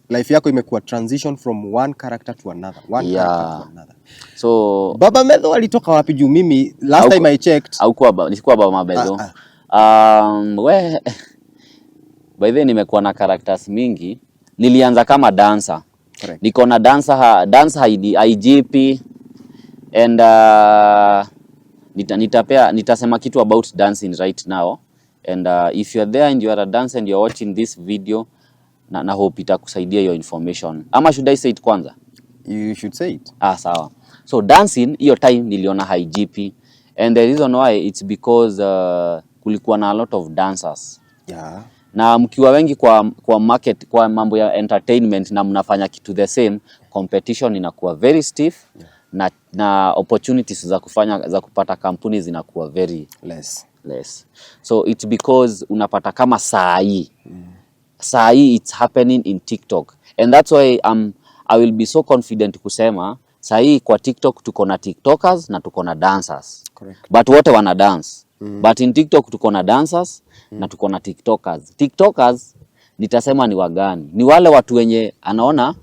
life yako imekuwa transition from one character to another, character to another. So Baba Methu alitoka wapi? Juu mimi last time I checked nilikuwa Baba Methu. By then nimekuwa na characters mingi. Nilianza kama dancer. Correct. Niko na dancer IGP and nitasema kitu about dancing right now. And if you're there and you are a dancer and you're watching this video, na hope itakusaidia your information. Ama should I say it kwanza? You should say it. Sawa. So dancing, hiyo time niliona high GP. And the reason why, it's because kulikuwa na a lot of dancers. Yeah. Na mkiwa wengi kwa market, kwa mambo ya entertainment na mnafanya kitu the same, competition inakuwa very stiff. Yeah. Na opportunities za kupata kampuni zinakuwa very less. So it's because unapata kama saa hii it's happening in TikTok, and that's why I will be so confident kusema saa hii kwa TikTok tuko na TikTokers na tuko na dancers. Correct. But wote wana dance. But in TikTok tuko na dancers na tuko na TikTokers. TikTokers nitasema ni wagani? Ni wale watu wenye anaona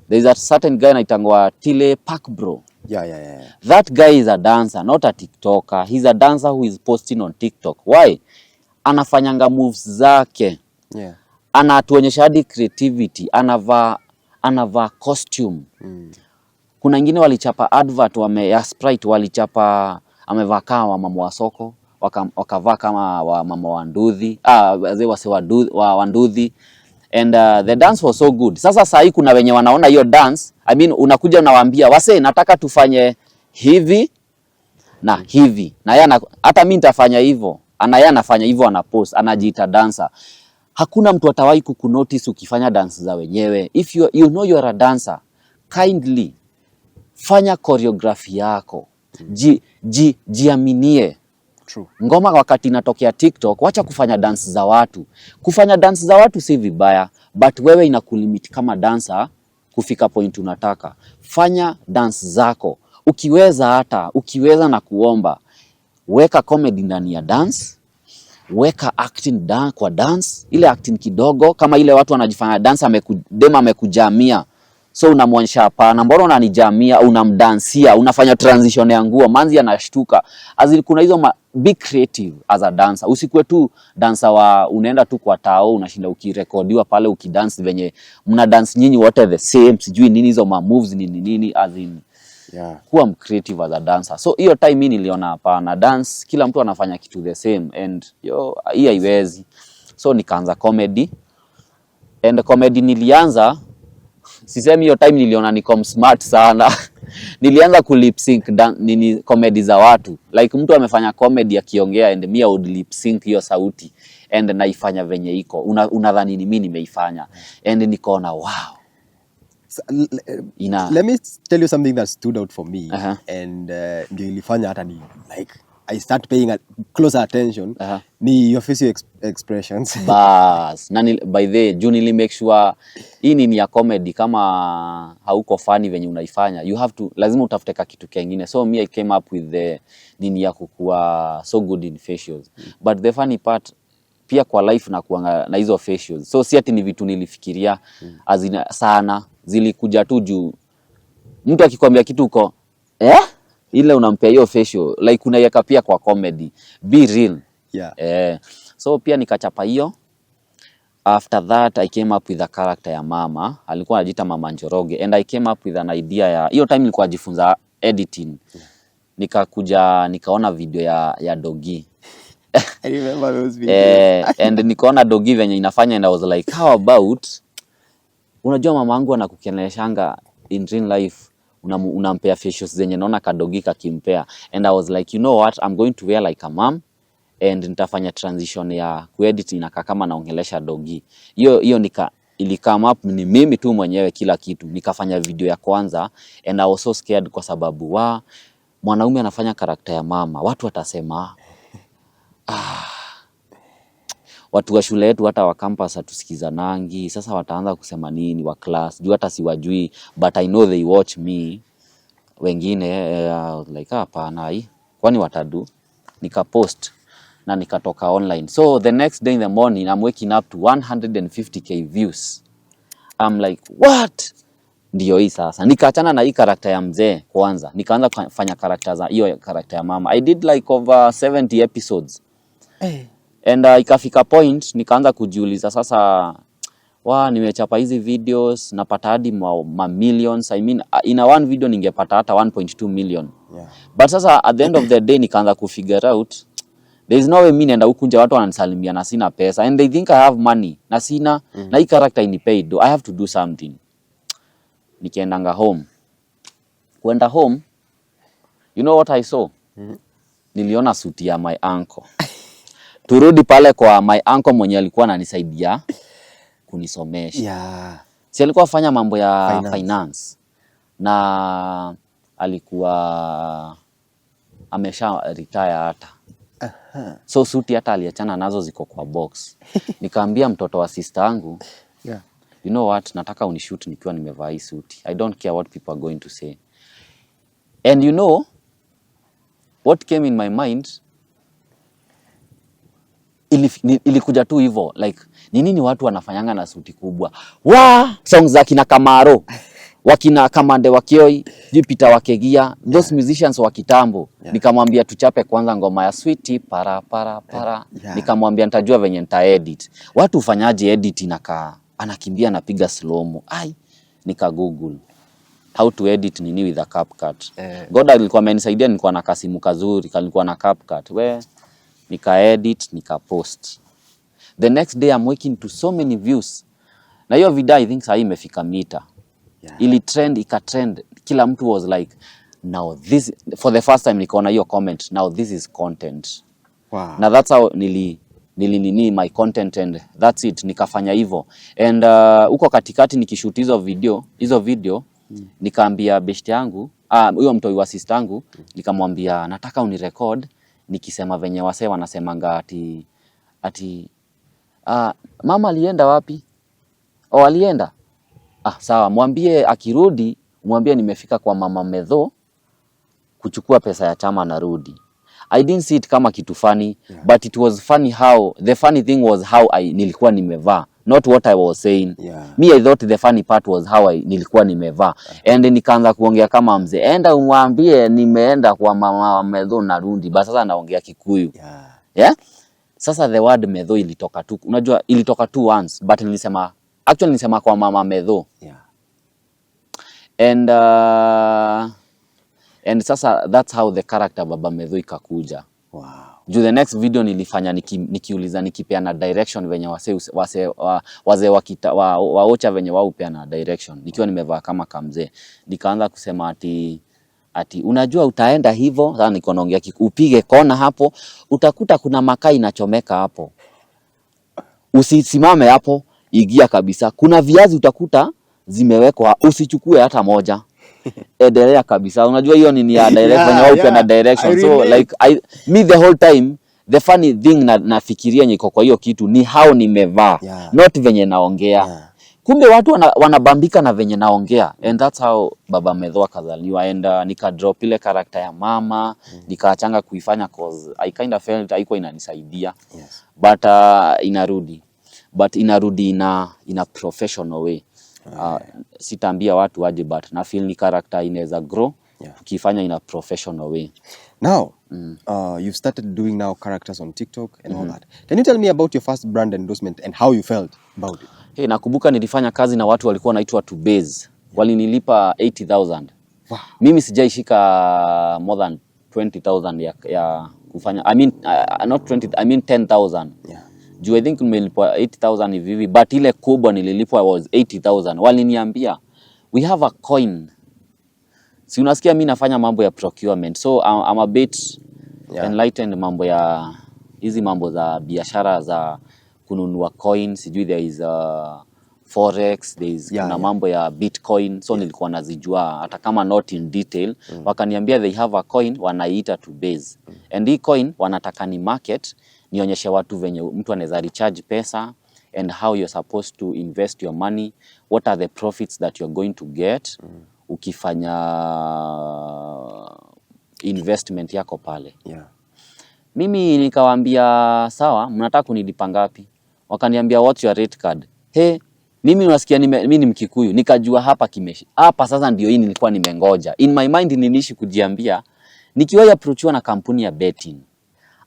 there is a certain guy anaitangwa Tile Park Bro. Yeah. That guy is a dancer, not a TikToker. He's a dancer who is posting on TikTok. Why? Anafanyanga moves zake. Yeah. Anatuonyesha hadi creativity. Anavaa costume. Kuna ingine walichapa advert ya Sprite, walichapa amevaa kama mama wa soko, wakavaa kama wa mama wa nduthi, wa nduthi. And the dance was so good. Sasa saa hii kuna wenye wanaona hiyo dance, I mean unakuja unawaambia wase nataka tufanye hivi na hivi. Na yeye hata mimi nitafanya hivyo. Yeye anafanya hivyo, anapost, anajiita dancer. Hakuna mtu atawahi kukunotice ukifanya dance za wenyewe. If you know you are a dancer, kindly fanya choreography yako. Jiaminie. True. Ngoma wakati inatokea TikTok, wacha kufanya dance za watu. Kufanya dance za watu si vibaya, but wewe inakulimit kama dancer kufika point unataka. Fanya dance zako. Ukiweza na kuomba, weka comedy ndani ya dance, weka acting kwa dance, ile acting kidogo kama ile watu wanajifanya dance amekujamia. So unamwonyesha hapana, mbona unanijamia, unamdansia, unafanya transition ya nguo, manzi anashtuka. Kuna hizo be creative as a dancer. Usikuwe tu dancer unaenda tu kwa tao, unashinda ukirekodiwa pale ukidance venye mna dance nyinyi wote the same, sijui nini hizo moves nini yeah. Kuwa creative as a dancer. So hiyo time mimi niliona hapana, dance kila mtu anafanya kitu the same, and hii haiwezi. So nikaanza comedy, and comedy nilianza, sisemi hiyo time niliona niko smart sana. Nilianza kulip sync comedy za watu. Like mtu amefanya comedy akiongea and me I would lip sync hiyo sauti and naifanya venye iko. Unadhani ni mimi nimeifanya. And nikaona wow. So, let me tell you something that stood out for me. And ndio ilifanya hata ni like I start paying closer attention. Ni your facial expressions. Bas, by the Juni make sure hii ni ya comedy, kama hauko funny venye unaifanya, you have to, lazima utafute kitu kingine. So me I came up with the nini ya kukua so good in facials. But the funny part pia kwa life na kuanga na hizo facials. So si ati ni vitu nilifikiria sana, zilikuja tu juu mtu akikwambia kitu uko ile unampea hiyo facial, like unaiweka pia kwa comedy. Be real. Yeah. So pia nikachapa hiyo. After that I came up with a character ya mama, alikuwa anajiita Mama Njoroge, and I came up with an idea ya hiyo time nilikuwa najifunza editing. Nikakuja nikaona video ya Dogi. I remember those videos. And nikaona Dogi venye inafanya, and I was like, how about, unajua mama yangu anakukeleshanga in real life, unampea facials zenye naona kadogi kakimpea. And I was like, you know what, I'm going to wear like a mom, and nitafanya transition ya kuedit inakaa kama naongelesha dogi. Hiyo ili come up ni mimi tu mwenyewe kila kitu. Nikafanya video ya kwanza, and I was so scared kwa sababu mwanaume anafanya karakta ya mama, watu watasema watu wa shule yetu hata wa campus hatusikizanangi, sasa wataanza kusema nini wa class, juu hata siwajui, but I know they watch me. Wengine like hapana hii kwani watadu. Nikapost na nikatoka online. So the next day in the morning I'm waking up to 150k views. I'm like what? Ndio hii sasa. Nikaachana na hii character ya mzee kwanza. Nikaanza kufanya character za hiyo character ya mama. I did like over 70 episodes. And ikafika point nikaanza kujiuliza sasa nimechapa hizi videos napata hadi ma millions. I mean in a one video ningepata hata 1.2 million. Yeah. But sasa at the end of the day nikaanza kufigure out there is no way mimi naenda huku nje watu wananisalimia na sina pesa and they think I have money na sina na hii character ini paid. I have to do something. Nikaendanga home. Kwenda home, you know what I saw? Niliona suti ya my uncle. Turudi pale kwa my uncle mwenye alikuwa ananisaidia kunisomesha. Yeah. Si alikuwa afanya mambo ya finance. Na alikuwa amesha retire hata. So suti hata aliachana nazo ziko kwa box. Nikaambia mtoto wa sister yangu, you know what, nataka unishoot nikiwa nimevaa hii suti. I don't care what people are going to say. And you know what came in my mind? Ilikuja tu hivyo like ni nini watu wanafanyanga na suti kubwa? Songs za kina Kamaro, wakina Kamande Wakioi, Jupiter Wakegia, those musicians wa kitambo. Nikamwambia tuchape kwanza ngoma ya Sweetie para para para. Nikamwambia nitajua venye nita edit. Watu ufanyaje edit inakaa anakimbia anapiga slow mo. Nika Google how to edit nini with a CapCut. God alikuwa amenisaidia, nilikuwa na kasimu kazuri, kalikuwa na CapCut. Nika edit, nika post. The next day I'm waking to so many views. Na hiyo video I think saa hii imefika mita. Ili trend, ika trend. Kila mtu was like, now this, for the first time nikaona hiyo comment, now this is content. Na that's how nili my content and that's it. Nikafanya hivyo. And uko katikati nikishoot hizo video, nikaambia best yangu, huyo mtoi wa sister yangu, nikamwambia nataka unirecord nikisema venye wase wanasemanga ati mama alienda wapi? Alienda. Sawa, mwambie akirudi, mwambie nimefika kwa mama Methu kuchukua pesa ya chama narudi. I didn't see it kama kitu funny, but it was funny how, the funny thing was how nilikuwa nimevaa, not what I was saying. Me, I thought the funny part was how nilikuwa nimevaa. And nikaanza kuongea kama mzee, enda umwambie nimeenda kwa mama Methu narudi. Basi sasa naongea Kikuyu. Sasa the word Methu ilitoka tu, unajua ilitoka tu once, but nilisema kwa mama Methu. And sasa that's how the character Baba Methu ikakuja. Juu the next video nilifanya nikiuliza nikipeana direction venye wazee waocha venye wao upeana direction. Nikiwa nimevaa kama kamzee. Nikaanza kusema ati unajua utaenda hivyo, sasa niko naongea upige kona hapo, utakuta kuna makaa inachomeka hapo. Usisimame hapo, igia kabisa. Kuna viazi utakuta zimewekwa, usichukue hata moja. Endelea kabisa. Unajua hiyo ni ya direct venye wao upeana direction. So like me the whole time the funny thing nafikiria niko kwa hiyo kitu ni how nimevaa, not venye naongea. Kumbe watu wanabambika na venye naongea. And that's how Baba Methu akazaliwa. And nika drop ile character ya mama, nikaachanga kuifanya cause I kind of felt haikuwa inanisaidia. But inarudi in a professional way. Sitaambia watu aje, but na feel ni character inaweza grow tukifanya in a professional way. Now, you've started doing now characters on TikTok and all that. Can you tell me about your first brand endorsement and how you felt about it? Hey, nakumbuka nilifanya kazi na watu walikuwa wanaitwa To Base. Walinilipa 80,000. Mimi sijaishika more than 20,000 ya kufanya. I mean not 20, I mean 10,000. Juu I think nimelipwa 8,000 hivi, but ile kubwa nililipwa was 80,000. Waliniambia we have a coin. Si unasikia mimi nafanya mambo ya procurement, so I'm a bit enlightened mambo ya hizi mambo za biashara za kununua coins. Sijui there is forex, there is kuna mambo ya bitcoin, so nilikuwa nazijua hata kama not in detail. Wakaniambia they have a coin wanaiita To Base. And hii coin wanataka ni market, nionyeshe watu venye mtu anaweza recharge pesa and how you're supposed to invest your money, what are the profits that you're going to get ukifanya investment yako pale. Mimi nikawaambia sawa, mnataka kunilipa ngapi? Wakaniambia what's your rate card? Mimi unasikia mimi ni Mkikuyu, nikajua hapa sasa ndio hii nilikuwa nimengoja. In my mind niliishi kujiambia nikiwa approachwa na kampuni ya betting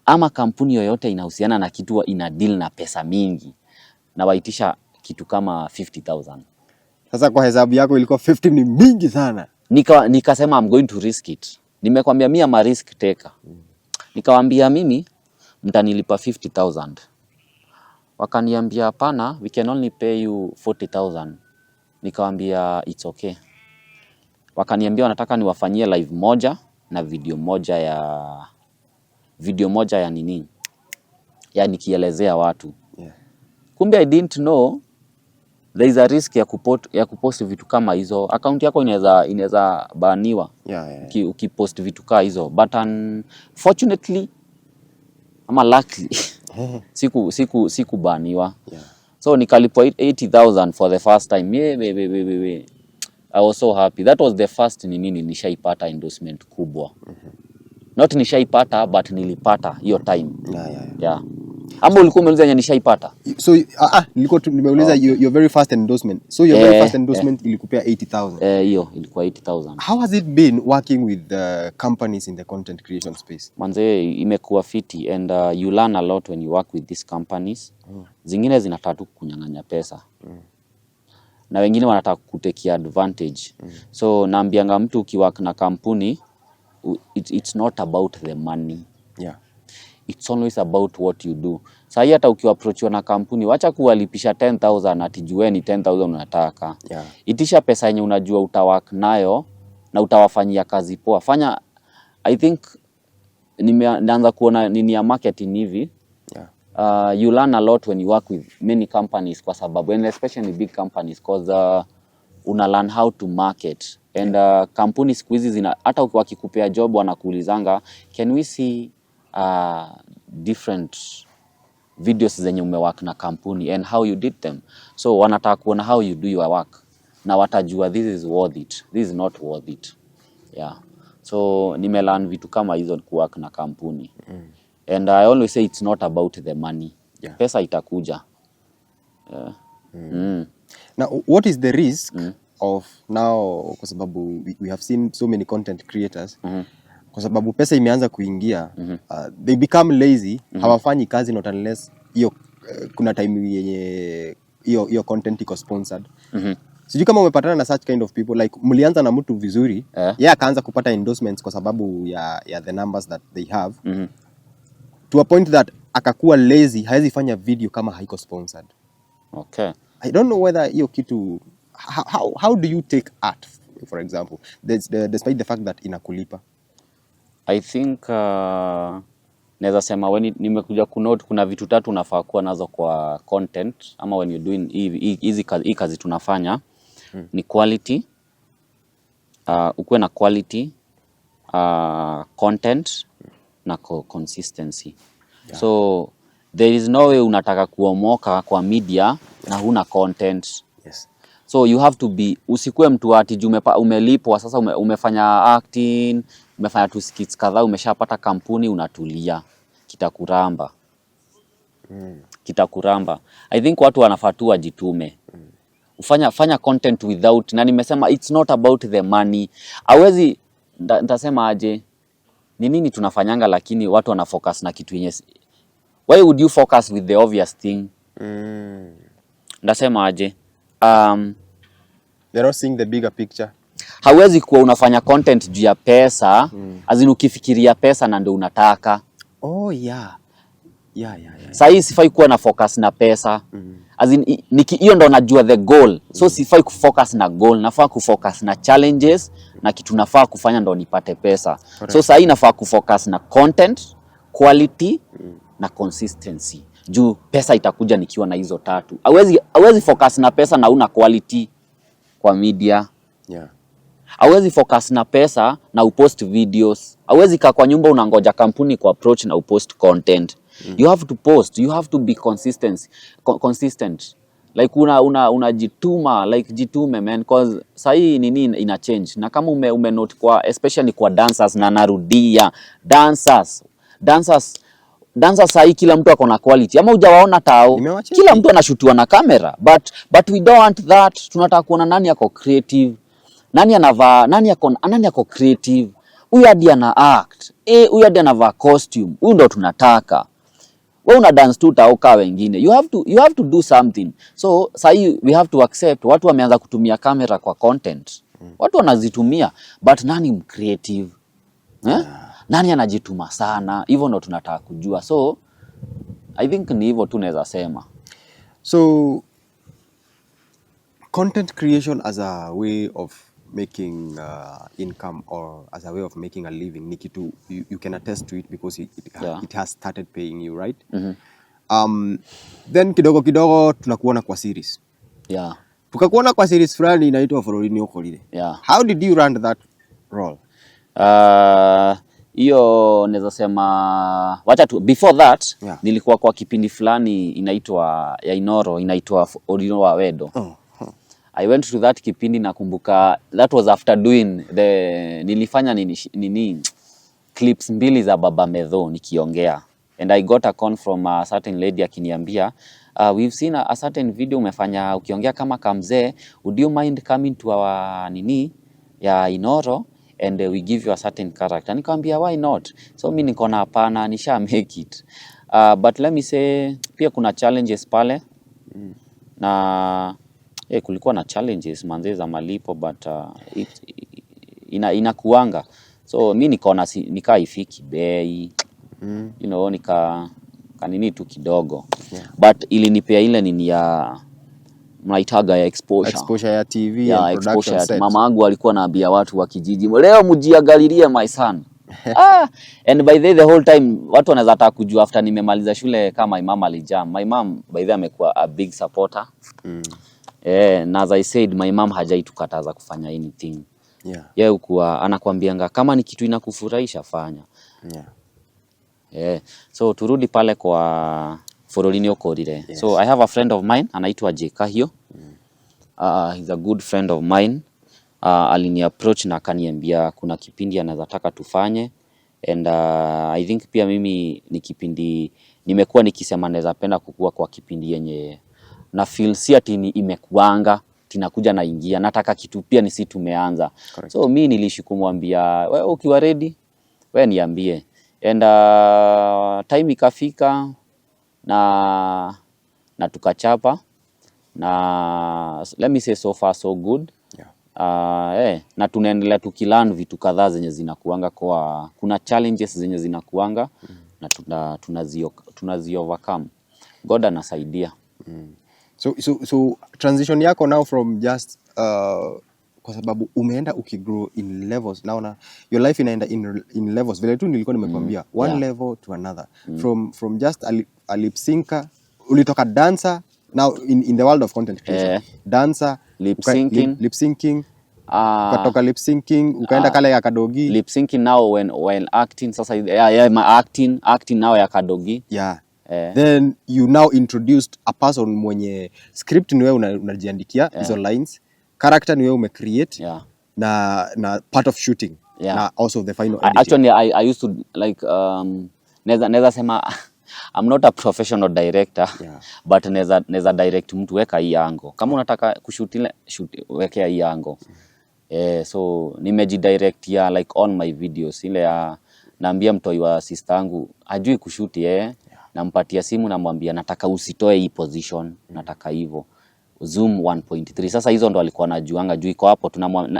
ama kampuni yoyote inahusiana na kitu ina deal na pesa mingi, na waitisha kitu kama 50,000. Sasa kwa hesabu yako ilikuwa 50 ni mingi sana. Nikasema I'm going to risk it. Nimekwambia mimi am a risk taker. Nikawaambia mimi mtanilipa 50,000. Wakaniambia hapana, we can only pay you 40,000. Nikawaambia it's okay. Wakaniambia wanataka niwafanyie live moja na video moja ya nini? Ya nikielezea watu. Yeah. Kumbe I didn't know there is a risk ya kupost vitu kama hizo. Account yako inaweza baniwa. Yeah. Ukipost vitu kama hizo. But unfortunately ama luckily siku baniwa. Yeah. So nikalipwa 80,000 for the first time. Yeah, I was so happy. That was the first nishaipata endorsement kubwa. Not nishaipata but nilipata hiyo time. Yeah. Ama ulikuwa umeuliza nishaipata? So nilikuwa nimeuliza your very first endorsement. So your very first endorsement ilikupea 80,000. Hiyo ilikuwa 80,000. How has it been working with the companies in the content creation space? Manze, imekuwa fiti and you learn a lot when you work with these companies. Zingine zinataka tu kunyang'anya pesa. Na wengine wanataka kutekia advantage. So naambianga mtu ukiwork na kampuni, it's not about the money. Yeah. It's always about what you do. Sasa hata ukiapproach na kampuni, wacha kuwalipisha 10,000 ati jueni 10,000 unataka. Yeah. Itisha pesa yenye unajua utawork nayo na utawafanyia kazi poa. Fanya, I think nimeanza kuona nini ya marketing hivi. Yeah. You learn a lot when you work with many companies kwa sababu, and especially big companies, because una learn how to market. And kampuni siku hizi hata wakikupea job wanakuulizanga, can we see different videos zenye umework na kampuni and how you did them. So wanataka kuona how you do your work na watajua this is worth it, this is not worth it. Yeah. So nimelearn vitu kama hizo kuwork na kampuni. And I always say it's not about the money. Yeah. Pesa itakuja. Now what is the risk of now, kwa sababu we have seen so many content creators kwa sababu pesa imeanza kuingia, they become lazy, hawafanyi kazi not unless kuna time yenye hiyo content iko sponsored. Sijui kama umepatana na such kind of people, like mlianza na mtu vizuri, yeye akaanza kupata endorsements kwa sababu ya the numbers that they have, to a point that akakuwa lazy, hawezi fanya video kama haiko sponsored. Okay. I don't know whether hiyo kitu, how do you take art, for example, despite the fact that inakulipa? I think naweza sema nimekuja kunote kuna vitu tatu unafaa kuwa nazo kwa content, ama when you're doing hii kazi tunafanya, ni quality, ukuwe na quality, content na consistency. Yeah. So there is no way unataka kuomoka kwa media na huna content. Yes. So you have to be, usikue mtu ati umelipwa sasa umefanya acting, umefanya tu skits kadhaa, umeshapata kampuni, unatulia, kitakuramba. Kitakuramba. I think watu wanafaa tu wajitume. Fanya content without, na nimesema it's not about the money. Hawezi, nitasema aje, ni nini tunafanyanga lakini watu wanafocus na kitu yenye. Why would you focus with the obvious thing? Nitasema aje, they're not seeing the bigger picture. Hawezi kuwa unafanya content juu ya pesa, azin ukifikiria pesa na ndio unataka. Oh yeah. Sasa hii sifai kuwa na focus na pesa. Azin hiyo ndo najua the goal. So sifai kufocus na goal, nafaa kufocus na challenges na kitu nafaa kufanya ndo nipate pesa. Correct. So sasa hii nafaa kufocus na content, quality na consistency. Juu pesa itakuja nikiwa na hizo tatu. Hawezi focus na pesa na una quality kwa media. Yeah. Hawezi focus na pesa na upost videos. Hawezi kaa kwa nyumba unangoja kampuni ku approach na upost content. You have to post, you have to be consistent. Like unajituma, like jitume man, cause sahi nini ina change. Na kama ume note kwa especially kwa dancers, na narudia dancers dancer sahi kila mtu ako na quality. Ama hujawaona tao? Kila mtu anashutiwa na kamera. But we don't want that. Tunataka kuona nani ako creative. Nani anavaa, nani ako creative. Huyu hadi ana act. Huyu hadi anavaa costume. Huyu ndo tunataka. Wewe una dance tu taoka wengine. You have to do something. So sahi we have to accept watu wameanza kutumia kamera kwa content. Watu wanazitumia, but nani creative? Nani anajituma sana? Hivyo ndo tunataka kujua. So I think ni hivyo tu naweza sema. So content creation as a way of making income or as a way of making a living, Nikitu, you can attest to it because it has started paying you, right? Then kidogo tunakuona kwa series. Yeah. Tukakuona kwa series fulani inaitwa Forolini Okolile. Yeah. How did you run that role? Hiyo naweza sema wacha tu before that nilikuwa kwa kipindi fulani inaitwa ya Inoro, inaitwa Odino wa Wedo. I went to that kipindi nakumbuka that was after doing nilifanya nini clips 2 za Baba Methu nikiongea, and I got a call from a certain lady akiniambia we've seen a certain video umefanya ukiongea kama kamzee, would you mind coming to our nini ya Inoro and we give you a certain character. Nikamwambia why not? So mimi niko na hapana, nisha make it. But let me say pia kuna challenges pale. Na kulikuwa na challenges manze za malipo, but inakuanga. So mimi nikaona nikaifiki bei. You know, kanini tu kidogo. But ilinipea ile nini ya mnaitaga ya exposure ya TV and production set. Mama yangu alikuwa anaambia watu wa kijiji, leo mjiangalilie my son. And by the whole time watu wanaweza taka kujua after nimemaliza shule kama my mom alijam. My mom by the amekuwa a big supporter. Na as I said, my mom hajaitukataza kufanya anything. Yeye huwa anakuambianga kama ni kitu inakufurahisha fanya. So turudi pale kwa Forolini Okolile. So I have a friend of mine anaitwa Jekahio. He's a good friend of mine. Alini approach na akaniambia kuna kipindi anaweza taka tufanye, and I think pia mimi ni kipindi nimekuwa nikisema naweza penda kukua kwa kipindi yenye na feel si ati ni imekuanga tinakuja na ingia, nataka kitu pia nisi tumeanza. Correct. So mimi nilishikumwambia wewe ukiwa ready wewe niambie, and time ikafika na tukachapa, na let me say so far so good. Na tunaendelea tukilearn vitu kadhaa zenye zinakuanga, kwa kuna challenges zenye zinakuanga na tunazi overcome. God anasaidia. So transition yako now from just kwa sababu umeenda ukigrow in levels, naona your life inaenda in levels vile tu nilikuwa nimekwambia, one level to another. From just a lip syncer, ulitoka dancer, now in the world of content creation, dancer, lip syncing, ukatoka lip syncing ukaenda kale ya kadogi, lip syncing now when acting. Sasa my acting now ya kadogi. Then you now introduced a person mwenye script ni wewe unajiandikia hizo lines, character ni wewe umecreate, na part of shooting, na also the final editing. Actually I used to like neza sema I'm not a professional director, but neza direct mtu weka hii angle. Kama unataka kushoot wekea hii angle. So nimejidirect ya like on my videos ile ya naambia mtoi wa sister yangu ajui kushoot nampatia simu namwambia nataka usitoe hii position, nataka hivyo zoom 1.3. Sasa hizo ndo alikuwa anajuanga juu iko hapo,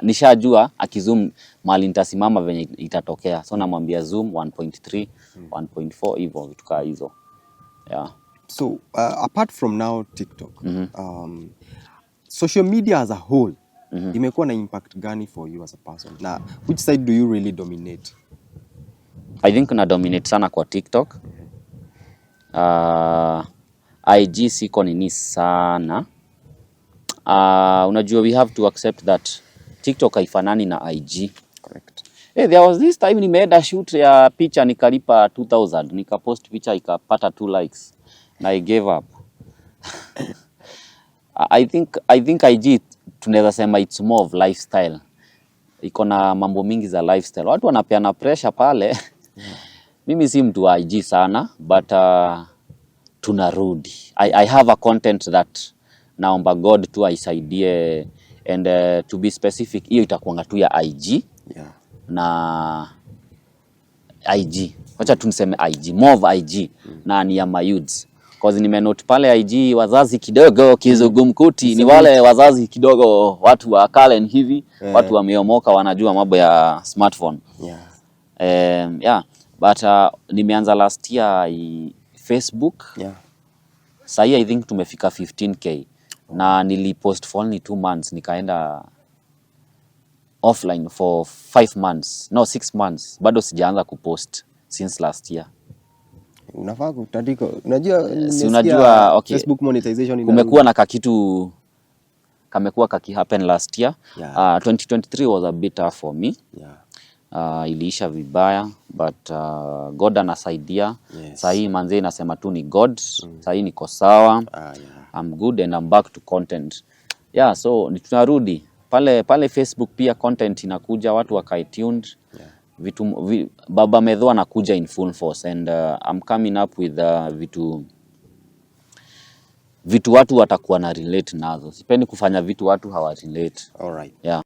nishajua akizoom mali nitasimama venye itatokea, so namwambia zoom 1.3 1.4 hivyo vitu kama hizo. So apart from now TikTok, social media as a whole imekuwa na impact gani for you as a person? Na which side do you really dominate? I think na dominate sana kwa TikTok. IG siko nini sana. Unajua we have to accept that TikTok haifanani na IG. Correct. There was this time nimeenda shoot ya picha nikalipa 2000, nikapost picha ikapata 2 likes na I gave up. I think IG tunaweza sema it's more of lifestyle. Iko na mambo mingi za lifestyle. Watu wanapeana pressure pale. Mimi si mtu wa IG sana, but tunarudi. I have a content that naomba God tu aisaidie, and to be specific, hiyo itakuanga tu ya IG. Yeah. Na IG. Wacha tuniseme IG, more of IG. Na ni ya my youths. Cause nimenote pale IG wazazi kidogo kizungumkuti, ni wale wazazi kidogo watu wa Kalen hivi, watu wameomoka wanajua mambo ya smartphone. Yeah. But nimeanza last year Facebook. Yeah. Sasa I think tumefika 15k. Na nilipost for only 2 months, nikaenda offline for 5 months. No, 6 months. Bado sijaanza kupost since last year. Unafaa kutandika. Unajua okay, Facebook monetization kumekuwa na kakitu kamekuwa happen last year. 2023 was a bit tough for me. Iliisha vibaya, but God anasaidia. Sasa hii manze inasema tu ni God. Sasa hii niko sawa. I'm good and I'm back to content. So tunarudi pale Facebook pia content inakuja, watu wakae tuned. Baba Methu anakuja in full force, and I'm coming up with vitu watu watakuwa na relate nazo. Sipendi kufanya vitu watu hawa relate. All right. Yeah.